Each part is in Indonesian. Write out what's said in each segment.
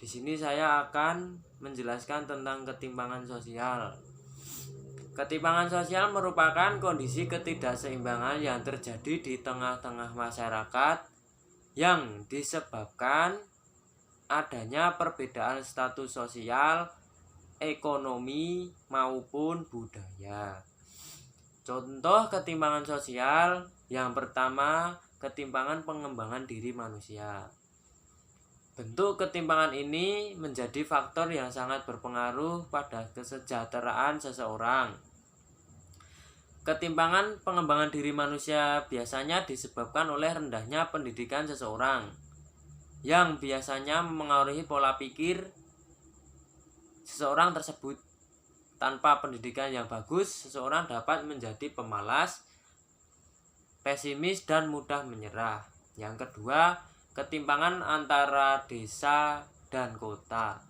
sini saya akan menjelaskan tentang ketimpangan sosial. Ketimpangan sosial merupakan kondisi ketidakseimbangan yang terjadi di tengah-tengah masyarakat yang disebabkan adanya perbedaan status sosial, ekonomi, maupun budaya. Contoh ketimpangan sosial yang pertama, ketimpangan pengembangan diri manusia. Bentuk ketimpangan ini menjadi faktor yang sangat berpengaruh pada kesejahteraan seseorang. Ketimpangan pengembangan diri manusia biasanya disebabkan oleh rendahnya pendidikan seseorang, yang biasanya mengaruhi pola pikir seseorang tersebut. Tanpa pendidikan yang bagus, seseorang dapat menjadi pemalas, pesimis, dan mudah menyerah. Yang kedua, ketimpangan antara desa dan kota.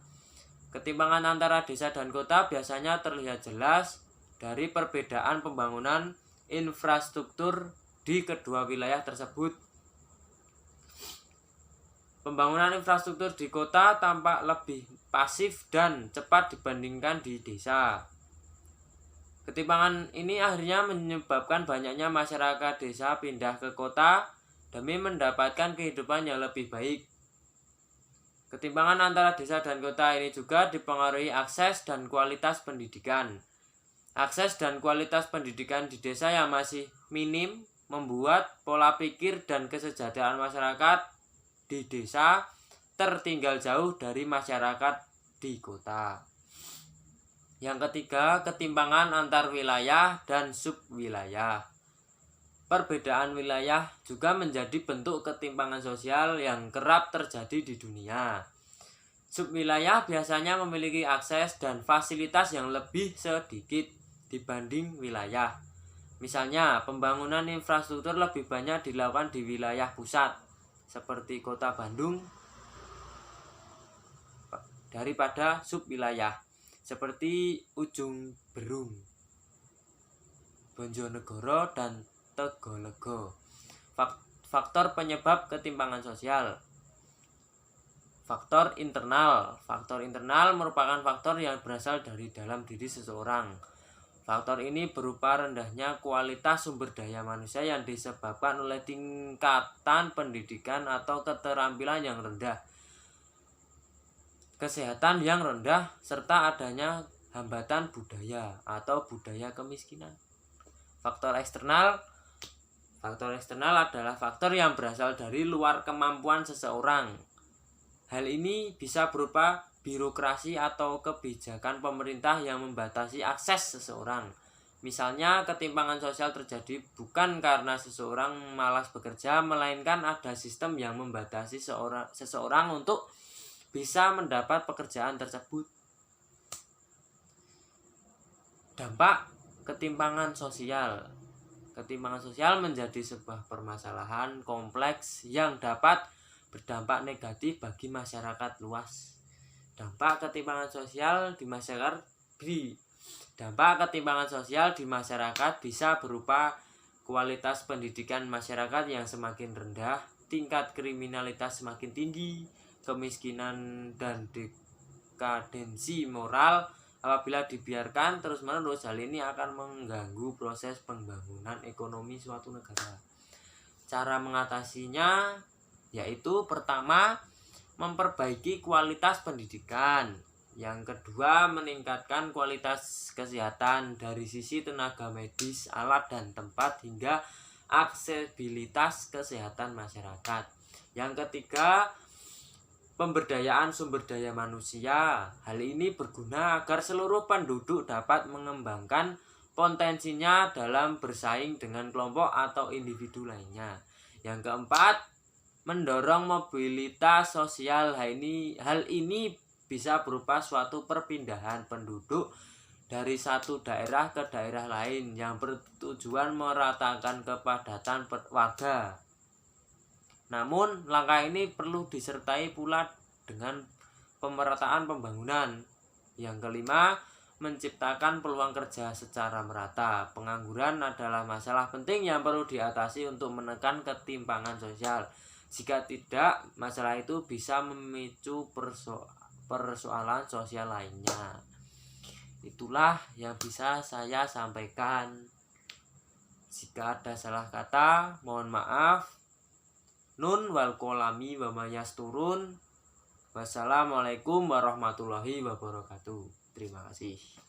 Ketimpangan antara desa dan kota biasanya terlihat jelas dari perbedaan pembangunan infrastruktur di kedua wilayah tersebut. Pembangunan infrastruktur di kota tampak lebih pasif dan cepat dibandingkan di desa. Ketimpangan ini akhirnya menyebabkan banyaknya masyarakat desa pindah ke kota demi mendapatkan kehidupan yang lebih baik. Ketimpangan antara desa dan kota ini juga dipengaruhi akses dan kualitas pendidikan. Akses dan kualitas pendidikan di desa yang masih minim membuat pola pikir dan kesejahteraan masyarakat di desa tertinggal jauh dari masyarakat di kota. Yang ketiga, ketimpangan antar wilayah dan subwilayah. Perbedaan wilayah juga menjadi bentuk ketimpangan sosial yang kerap terjadi di dunia. Subwilayah biasanya memiliki akses dan fasilitas yang lebih sedikit dibanding wilayah. Misalnya, pembangunan infrastruktur lebih banyak dilakukan di wilayah pusat, seperti kota Bandung, daripada subwilayah, seperti Ujung Berung, Bojonegoro, dan Tegalego. Faktor penyebab ketimpangan sosial. Faktor internal. Faktor internal merupakan faktor yang berasal dari dalam diri seseorang. Faktor ini berupa rendahnya kualitas sumber daya manusia yang disebabkan oleh tingkatan pendidikan atau keterampilan yang rendah, kesehatan yang rendah, serta adanya hambatan budaya atau budaya kemiskinan. Faktor eksternal. Faktor eksternal adalah faktor yang berasal dari luar kemampuan seseorang. Hal ini bisa berupa birokrasi atau kebijakan pemerintah yang membatasi akses seseorang. Misalnya, ketimpangan sosial terjadi bukan karena seseorang malas bekerja, melainkan ada sistem yang membatasi seseorang untuk bisa mendapat pekerjaan tersebut. Dampak ketimpangan sosial. Ketimpangan sosial menjadi sebuah permasalahan kompleks yang dapat berdampak negatif bagi masyarakat luas. Dampak ketimpangan sosial di masyarakat bisa berupa kualitas pendidikan masyarakat yang semakin rendah, tingkat kriminalitas semakin tinggi, kemiskinan dan dekadensi moral. Apabila dibiarkan terus-menerus, hal ini akan mengganggu proses pembangunan ekonomi suatu negara. Cara mengatasinya yaitu pertama, memperbaiki kualitas pendidikan. Yang kedua, meningkatkan kualitas kesehatan dari sisi tenaga medis, alat dan tempat, hingga aksesibilitas kesehatan masyarakat. Yang ketiga, pemberdayaan sumber daya manusia. Hal ini berguna agar seluruh penduduk dapat mengembangkan potensinya dalam bersaing dengan kelompok atau individu lainnya. Yang keempat, mendorong mobilitas sosial. Hal ini bisa berupa suatu perpindahan penduduk dari satu daerah ke daerah lain yang bertujuan meratakan kepadatan warga. Namun, langkah ini perlu disertai pula dengan pemerataan pembangunan. Yang kelima, menciptakan peluang kerja secara merata. Pengangguran adalah masalah penting yang perlu diatasi untuk menekan ketimpangan sosial. Jika tidak, masalah itu bisa memicu persoalan sosial lainnya. Itulah yang bisa saya sampaikan. Jika ada salah kata, mohon maaf. Nun wal kolami wa mayasturun. Wassalamualaikum warahmatullahi wabarakatuh. Terima kasih.